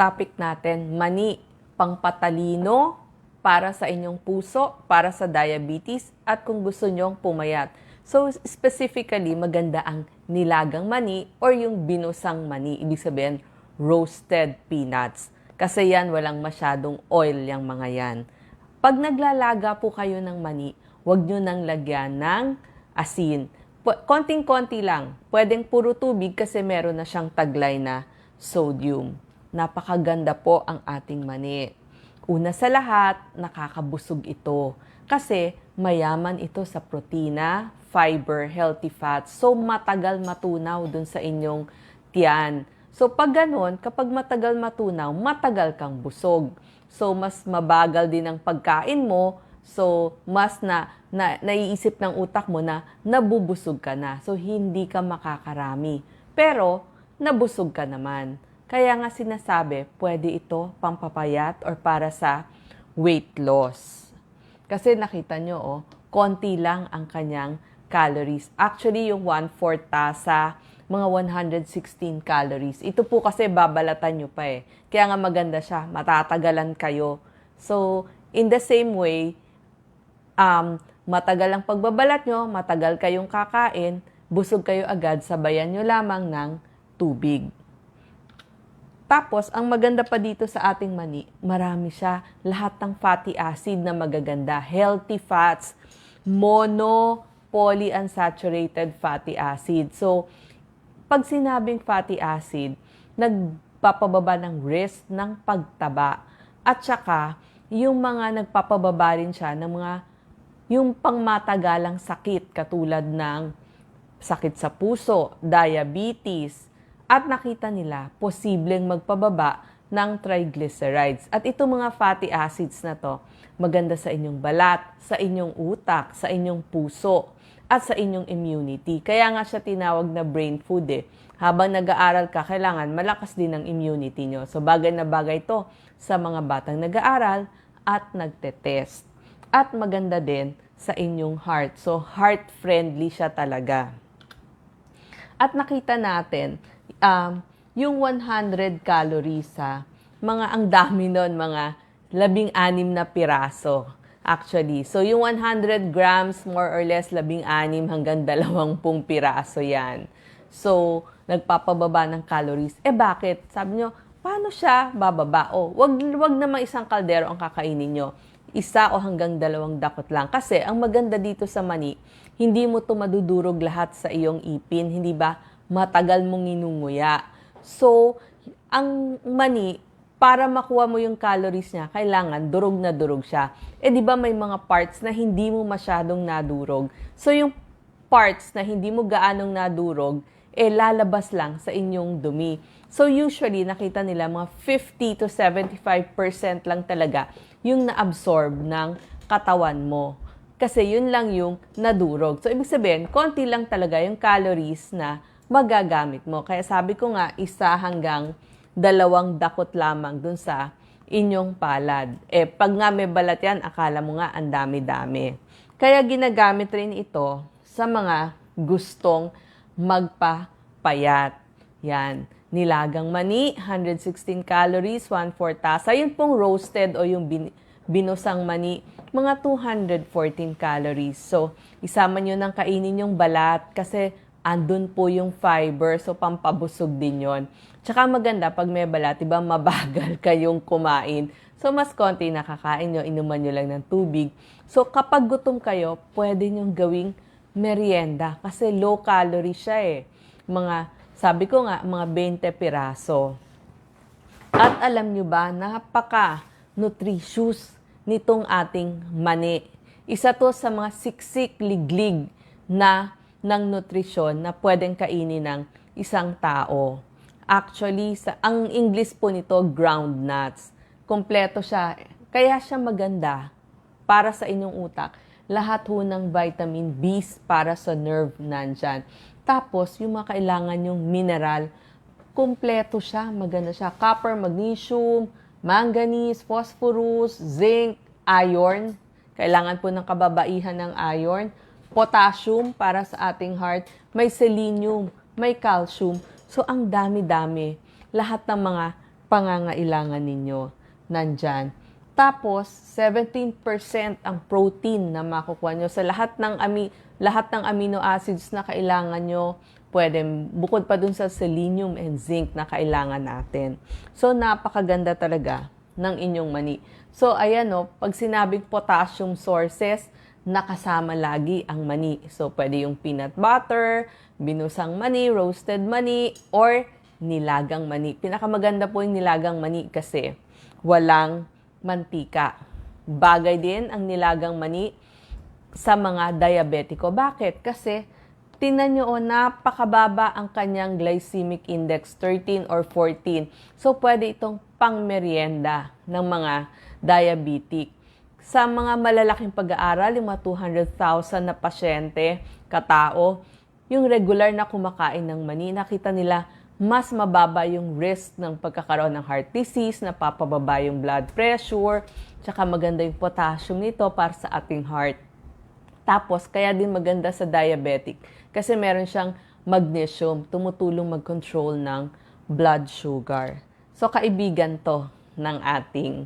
topic natin, mani, pangpatalino, para sa inyong puso, para sa diabetes, at kung gusto nyong pumayat. So, specifically, maganda ang nilagang mani or yung binusang mani. Ibig sabihin, roasted peanuts. Kasi yan, walang masyadong oil yung mga yan. Pag naglalaga po kayo ng mani, huwag nyo nang lagyan ng asin. Konting-konti lang. Pwedeng puro tubig kasi meron na siyang taglay na sodium. Napakaganda po ang ating mani. Una sa lahat, nakakabusog ito. Kasi mayaman ito sa protina, fiber, healthy fats. So matagal matunaw dun sa inyong tiyan. So pag ganun, kapag matagal matunaw, matagal kang busog. So mas mabagal din ang pagkain mo. So mas naiisip ng utak mo na nabubusog ka na. So hindi ka makakarami. Pero nabusog ka naman. Kaya nga sinasabi, pwede ito pampapayat or para sa weight loss. Kasi nakita nyo, konti lang ang kanyang calories. Actually, yung 1/4 tasa, mga 116 calories. Ito po kasi babalatan nyo pa eh. Kaya nga maganda siya, matatagalan kayo. So, in the same way, matagal ang pagbabalat nyo, matagal kayong kakain, busog kayo agad, sabayan nyo lamang ng tubig. Tapos, ang maganda pa dito sa ating mani, marami siya. Lahat ng fatty acid na magaganda. Healthy fats, polyunsaturated fatty acid. So, pag sinabing fatty acid, nagpapababa ng risk ng pagtaba. At saka, yung mga nagpapababa rin siya ng yung pangmatagalang sakit katulad ng sakit sa puso, diabetes, at nakita nila, posibleng magpababa ng triglycerides. At itong mga fatty acids na to, maganda sa inyong balat, sa inyong utak, sa inyong puso, at sa inyong immunity. Kaya nga siya tinawag na brain food eh. Habang nag-aaral ka, kailangan malakas din ang immunity nyo. So bagay na bagay to sa mga batang nag-aaral at nagte-test. At maganda din sa inyong heart. So heart-friendly siya talaga. At nakita natin, yung 100 calories ang dami nun, mga 16 na piraso. Actually, so yung 100 grams, more or less, 16 hanggang 20 piraso yan. So, nagpapababa ng calories. Bakit? Sabi nyo, paano siya bababa? Wag naman isang kaldero ang kakainin nyo. Isa o hanggang 2 dakot lang. Kasi, ang maganda dito sa mani, hindi mo to madudurog lahat sa iyong ipin. Hindi ba? Matagal mong inunguya. So, ang mani, para makuha mo yung calories niya, kailangan durog na durog siya. Di ba may mga parts na hindi mo masyadong nadurog? So, yung parts na hindi mo gaanong nadurog, lalabas lang sa inyong dumi. So, usually, nakita nila mga 50 to 75% lang talaga yung na-absorb ng katawan mo. Kasi yun lang yung nadurog. So, ibig sabihin, konti lang talaga yung calories na magagamit mo. Kaya sabi ko nga, 1 hanggang 2 dakot lamang dun sa inyong palad. Pag nga may balat yan, akala mo nga ang dami-dami. Kaya ginagamit rin ito sa mga gustong magpapayat. Yan. Nilagang mani, 116 calories, 1/4 tasa. Yun pong roasted o yung binusang mani, mga 214 calories. So, isama nyo ng kainin yung balat kasi andun po yung fiber, so pampabusog din yon. Tsaka maganda, pag may balat, diba, mabagal kayong kumain. So, mas konti nakakain nyo, inuman nyo lang ng tubig. So, kapag gutom kayo, pwede nyo gawing merienda kasi low calorie siya eh. Sabi ko nga, mga 20 piraso. At alam nyo ba, napaka-nutritious nitong ating mani. Isa to sa mga siksik, liglig ng nutrisyon na pwedeng kainin ng isang tao. Actually, ang English po nito, ground nuts. Kompleto siya. Kaya siya maganda para sa inyong utak. Lahat ho ng vitamin B para sa nerve nandyan. Tapos, yung mga kailangan yung mineral, kompleto siya, maganda siya. Copper, magnesium, manganese, phosphorus, zinc, iron. Kailangan po ng kababaihan ng iron. Potassium para sa ating heart, may selenium, may calcium. So, ang dami-dami. Lahat ng mga pangangailangan ninyo nandyan. Tapos, 17% ang protein na makukuha nyo. Sa lahat ng amino acids na kailangan nyo, pwede, bukod pa dun sa selenium and zinc na kailangan natin. So, napakaganda talaga ng inyong mani. So, ayan o, pag sinabing potassium sources, nakasama lagi ang mani. So, pwede yung peanut butter, binusang mani, roasted mani, or nilagang mani. Pinakamaganda po yung nilagang mani kasi walang mantika. Bagay din ang nilagang mani sa mga diabetiko. Bakit? Kasi, tingnan nyo, napakababa ang kanyang glycemic index, 13 or 14. So, pwede itong pang-merienda ng mga diabetic. Sa mga malalaking pag-aaral, yung mga 200,000 na pasyente, katao, yung regular na kumakain ng mani, nakita nila mas mababa yung risk ng pagkakaroon ng heart disease, napapababa yung blood pressure, tsaka maganda yung potassium nito para sa ating heart. Tapos, kaya din maganda sa diabetic kasi meron siyang magnesium, tumutulong mag-control ng blood sugar. So, kaibigan to ng ating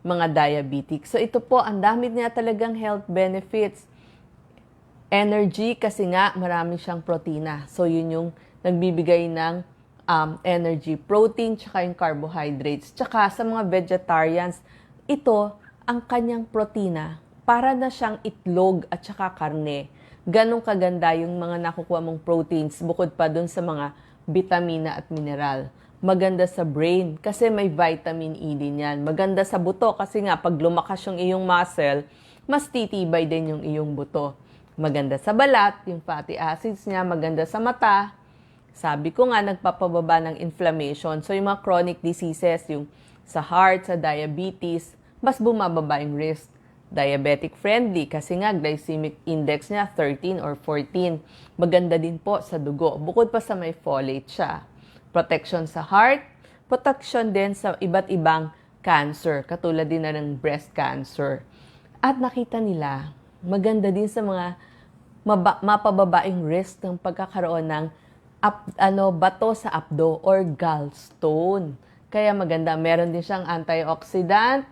mga diabetic. So, ito po, ang dami niya talagang health benefits. Energy kasi nga marami siyang protina. So, yun yung nagbibigay ng energy, protein, tsaka yung carbohydrates. Tsaka sa mga vegetarians, ito, ang kanyang protina, para na siyang itlog at tsaka karne. Ganong kaganda yung mga nakukuha mong proteins bukod pa dun sa mga vitamina at mineral. Maganda sa brain kasi may vitamin E din yan. Maganda sa buto kasi nga pag lumakas yung iyong muscle, mas titibay din yung iyong buto. Maganda sa balat, yung fatty acids niya, maganda sa mata. Sabi ko nga, nagpapababa ng inflammation. So, yung mga chronic diseases, yung sa heart, sa diabetes, mas bumababa yung risk. Diabetic friendly kasi nga glycemic index niya 13 or 14. Maganda din po sa dugo. Bukod pa sa may folate siya. Protection sa heart, protection din sa iba't ibang cancer, katulad din na ng breast cancer. At nakita nila, maganda din sa mga mapababaing risk ng pagkakaroon ng bato sa abdo or gallstone. Kaya maganda, meron din siyang antioxidant,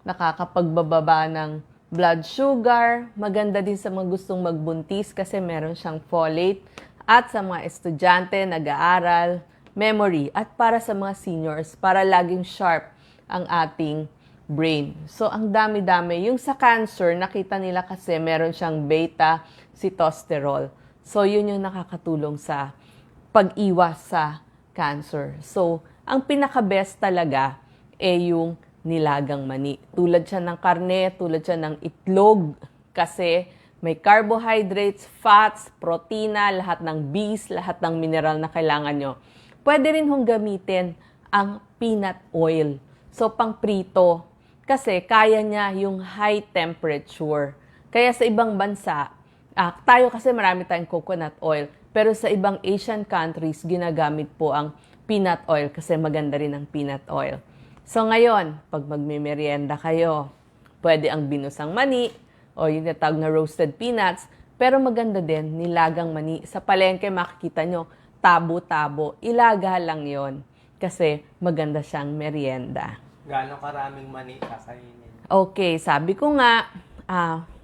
nakakapagbababa ng blood sugar, maganda din sa mga gustong magbuntis kasi meron siyang folate, at sa mga estudyante, nag-aaral, memory, at para sa mga seniors, para laging sharp ang ating brain. So, ang dami-dami. Yung sa cancer, nakita nila kasi meron siyang beta-sitosterol. So, yun yung nakakatulong sa pag-iwas sa cancer. So, ang pinaka-best talaga yung nilagang mani. Tulad siya ng karne, tulad siya ng itlog, kasi may carbohydrates, fats, protina, lahat ng Bs, lahat ng mineral na kailangan nyo. Pwede rin hong gamitin ang peanut oil. So, pang-prito, kasi kaya niya yung high temperature. Kaya sa ibang bansa, tayo kasi marami tayong coconut oil, pero sa ibang Asian countries, ginagamit po ang peanut oil kasi maganda rin ang peanut oil. So ngayon, pag magme-merienda kayo, pwede ang binusang mani o yung natawag na roasted peanuts, pero maganda din nilagang mani. Sa palengke makikita nyo, tabo-tabo, ilaga lang yon kasi maganda siyang merienda. Gaano karaming mani kakainin? Okay, sabi ko nga,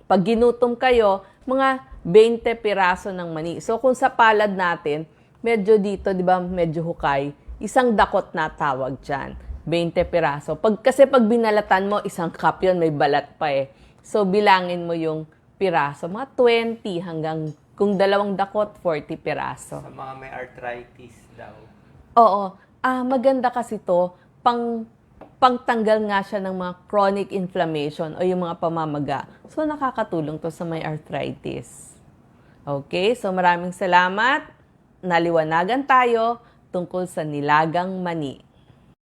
pag ginutom kayo, mga 20 piraso ng mani. So kung sa palad natin, medyo dito, di ba, medyo hukay, isang dakot na tawag dyan. 20 piraso. Kasi pag binalatan mo, isang cup yun, may balat pa eh. So bilangin mo yung piraso, mga 20 hanggang, kung 2 dakot, 40 piraso. Sa mga may arthritis daw. Oo. Maganda kasi to, pangtanggal nga siya ng mga chronic inflammation o yung mga pamamaga. So, nakakatulong to sa may arthritis. Okay, so maraming salamat. Naliwanagan tayo tungkol sa nilagang mani.